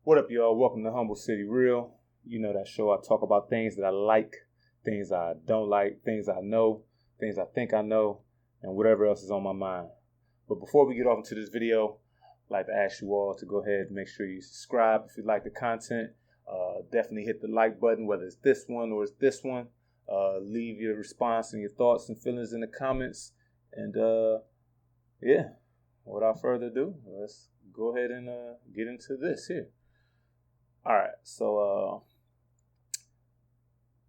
What up, y'all? Welcome to Humble City Real. You know that show I talk about things that I like, things I don't like, things I know, things I think I know, and whatever else is on my mind. But before we get off into this video, I'd like to ask you all to go ahead and make sure you subscribe if you like the content. Definitely hit the like button, whether it's this one or it's this one. Leave your response and your thoughts and feelings in the comments. And yeah, without further ado, let's go ahead and get into this here. All right, so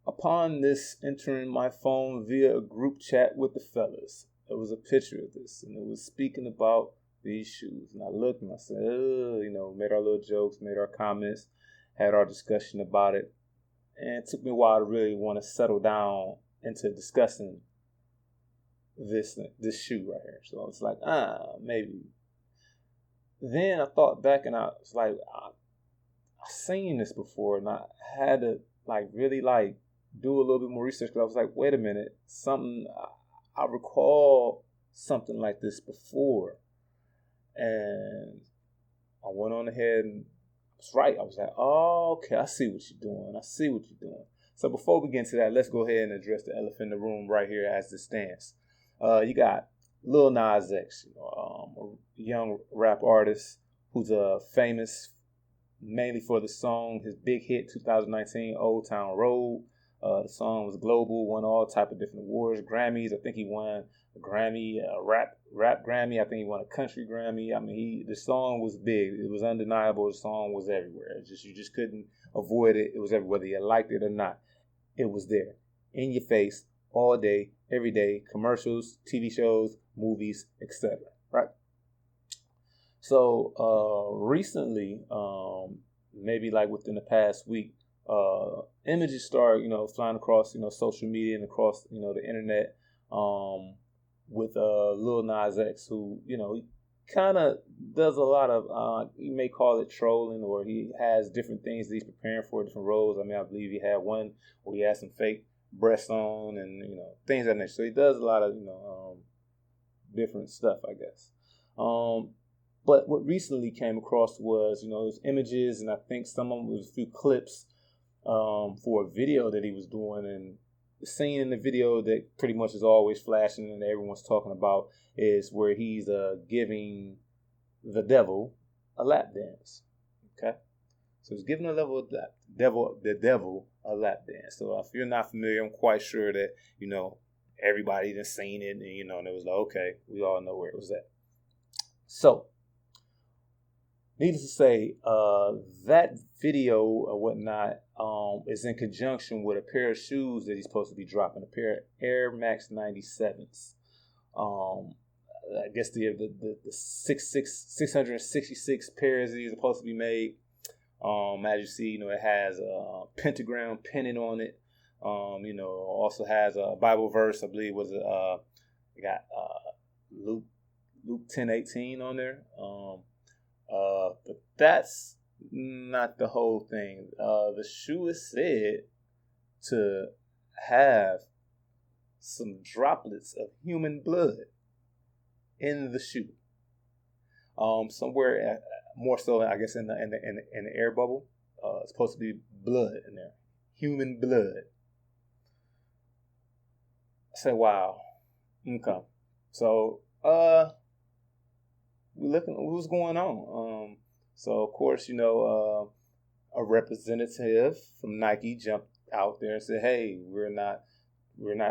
upon this entering my phone via a group chat with the fellas, there was a picture of this, and it was speaking about these shoes. And I looked and I said, made our little jokes, made our comments, had our discussion about it. And it took me a while to really want to settle down into discussing this shoe right here. So it's like, maybe. Then I thought back and I was like, I've seen this before, and I had to really do a little bit more research, because I was like, wait a minute, I recall something like this before. And I went on ahead and I was right. I was like, oh, okay, I see what you're doing. So before we get into that, let's go ahead and address the elephant in the room right here as it stands. You got Lil Nas X, a young rap artist who's famous mainly for the song, his big hit 2019, Old Town Road. The song was global, won all type of different awards, Grammys. I think he won a Grammy, rap Grammy. I think he won a country Grammy. I mean, the song was big. It was undeniable. The song was everywhere. You just couldn't avoid it. It was everywhere, whether you liked it or not. It was there, in your face, all day, every day. Commercials, TV shows, movies, etc. Right? So recently, maybe within the past week, images start, flying across, social media and across, the internet, with Lil Nas X, who, he kind of does a lot of, you may call it trolling, or he has different things that he's preparing for, different roles. I mean, I believe he had one where he had some fake breasts on and, things of that nature. So he does a lot of, different stuff, I guess. But what recently came across was, those images, and I think some of them was a few clips for a video that he was doing. And the scene in the video that pretty much is always flashing and everyone's talking about is where he's giving the devil a lap dance. Okay? So he's giving the devil a lap dance. So if you're not familiar, I'm quite sure that, everybody done seen it, and, and it was like, okay, we all know where it was at. So, needless to say, that video or whatnot is in conjunction with a pair of shoes that he's supposed to be dropping, a pair of Air Max 97s. I guess the 666 pairs that he's supposed to be made. As you see, it has a pentagram pennant on it. Also has a Bible verse. I believe was it got Luke 10:18 on there. But that's not the whole thing. The shoe is said to have some droplets of human blood in the shoe. Somewhere more so, I guess, in the air bubble. It's supposed to be blood in there, human blood. I say, wow. Okay. So, we looking at what's going on. So of course, a representative from Nike jumped out there and said, "Hey, we're not.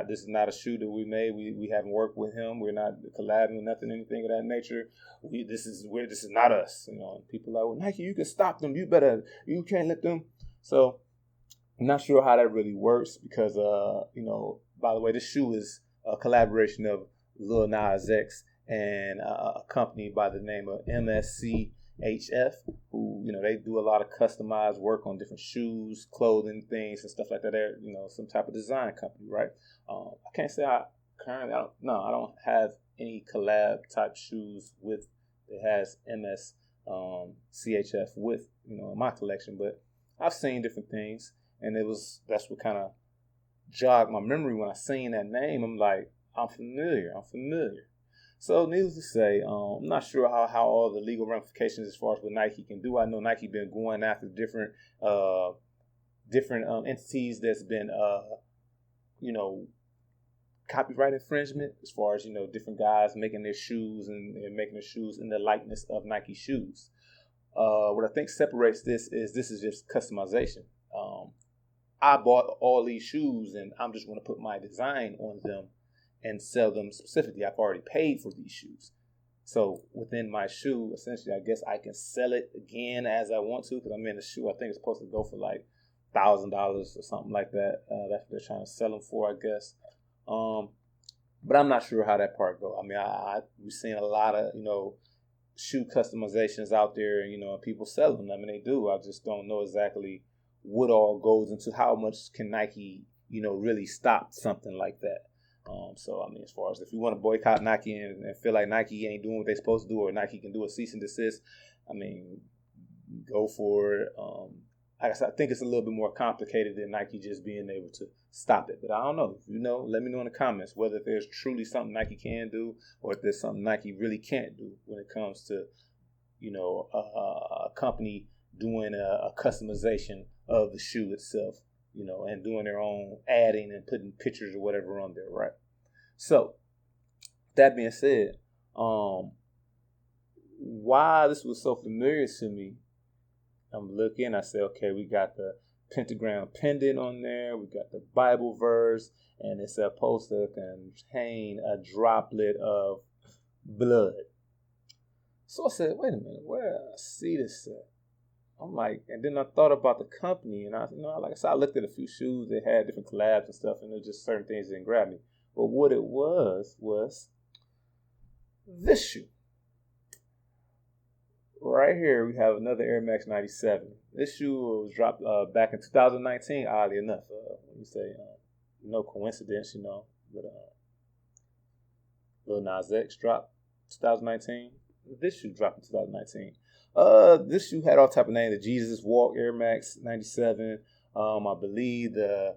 This is not a shoe that we made. We haven't worked with him. We're not collabing with nothing, anything of that nature. This is not us." And people are like, "Well, Nike, you can stop them. You can't let them." So I'm not sure how that really works, because by the way, this shoe is a collaboration of Lil Nas X and a company by the name of MSCHF, who, they do a lot of customized work on different shoes, clothing, things, and stuff like that. They're, some type of design company, right? I can't say I don't have any collab type shoes with that has MSCHF with, in my collection, but I've seen different things, and that's what kind of jogged my memory when I seen that name. I'm like, I'm familiar. So needless to say, I'm not sure how all the legal ramifications as far as what Nike can do. I know Nike been going after different entities that's been copyright infringement as far as different guys making their shoes and making their shoes in the likeness of Nike shoes. What I think separates this is just customization. I bought all these shoes and I'm just going to put my design on them and sell them specifically. I've already paid for these shoes. So within my shoe, essentially, I guess I can sell it again as I want to, because I'm in a shoe. I think it's supposed to go for like $1,000 or something like that. That's what they're trying to sell them for, I guess. But I'm not sure how that part goes. I mean, we've seen a lot of, shoe customizations out there, and people sell them. I mean, they do. I just don't know exactly what all goes into how much can Nike, really stop something like that. So, I mean, as far as if you want to boycott Nike and feel like Nike ain't doing what they're supposed to do, or Nike can do a cease and desist, I mean, go for it. I guess I think it's a little bit more complicated than Nike just being able to stop it. But I don't know. If you know, let me know in the comments whether there's truly something Nike can do, or if there's something Nike really can't do when it comes to, a company doing a customization of the shoe itself, and doing their own adding and putting pictures or whatever on there, right? So, that being said, why this was so familiar to me, I'm looking, I say, okay, we got the pentagram pendant on there, we got the Bible verse, and it's supposed to contain a droplet of blood. So I said, wait a minute, where did I see this at? I'm like, and then I thought about the company, and like I said, I looked at a few shoes. They had different collabs and stuff, and there's just certain things that didn't grab me. But what it was this shoe. Right here, we have another Air Max 97. This shoe was dropped back in 2019, oddly enough. When you say, no coincidence, but Lil Nas X dropped 2019. This shoe dropped in 2019. This shoe had all type of names. The Jesus Walk Air Max 97. I believe the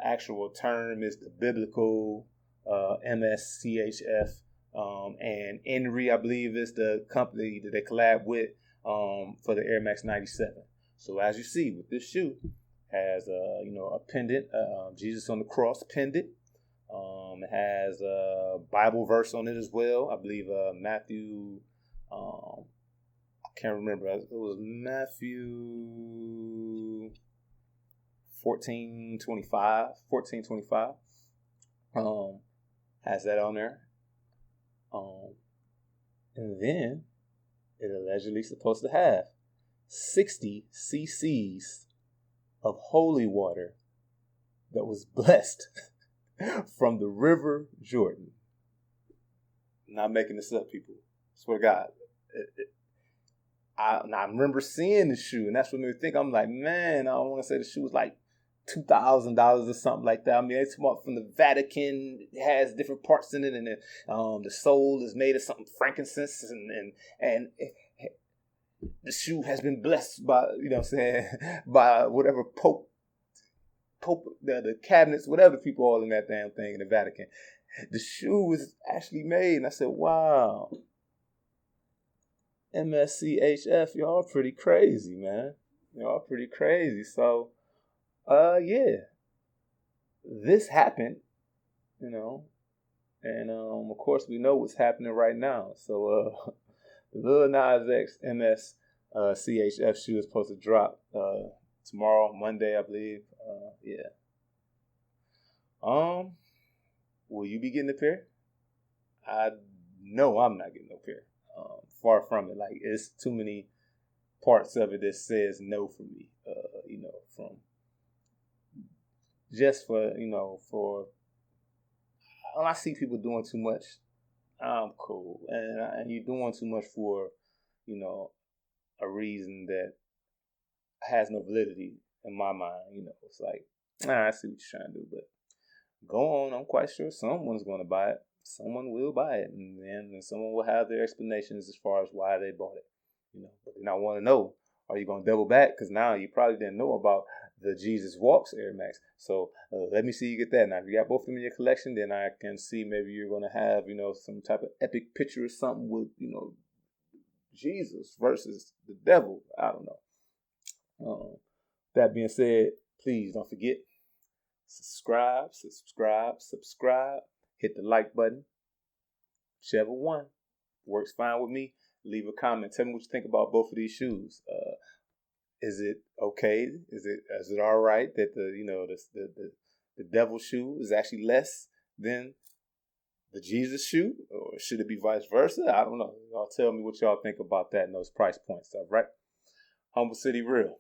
actual term is the biblical MSCHF. And Henry, I believe, is the company that they collab with for the Air Max 97. So as you see with this shoe, has a pendant, Jesus on the cross pendant. It has a Bible verse on it as well. I believe Matthew. I can't remember. It was Matthew 14:25. Has that on there. And then it allegedly supposed to have 60 cc's of holy water that was blessed from the river Jordan. Not making this up, people. Swear to God. I remember seeing the shoe, and that's what made me think. I'm like, man, I don't want to say the shoe was like $2,000 or something like that. I mean, it's from the Vatican. It has different parts in it, and the sole is made of something frankincense, and the shoe has been blessed by, by whatever Pope, the cabinets, whatever people all in that damn thing in the Vatican. The shoe was actually made, and I said, wow. MSCHF, y'all pretty crazy, man. Y'all pretty crazy. So, yeah, this happened, and of course we know what's happening right now. So, the Lil Nas X MSCHF shoe is supposed to drop tomorrow, Monday, I believe. Yeah. Will you be getting a pair? I know I'm not getting no pair. Far from it. Like, it's too many parts of it that says no for me. From just for when I see people doing too much, I'm cool, and you're doing too much for a reason that has no validity in my mind. It's like, I see what you're trying to do, but go on. I'm quite sure someone's going to buy it. Someone will buy it, and then someone will have their explanations as far as why they bought it. But then I want to know, are you going to double back? Because now you probably didn't know about the Jesus Walks Air Max. So let me see you get that. Now, if you got both of them in your collection, then I can see maybe you're going to have, some type of epic picture or something with, Jesus versus the devil. I don't know. That being said, please don't forget, subscribe. Hit the like button. Whichever one works fine with me. Leave a comment. Tell me what you think about both of these shoes. Is it okay? Is it all right that the devil shoe is actually less than the Jesus shoe, or should it be vice versa? I don't know. Y'all tell me what y'all think about that and those price points. All right. Humble City Real.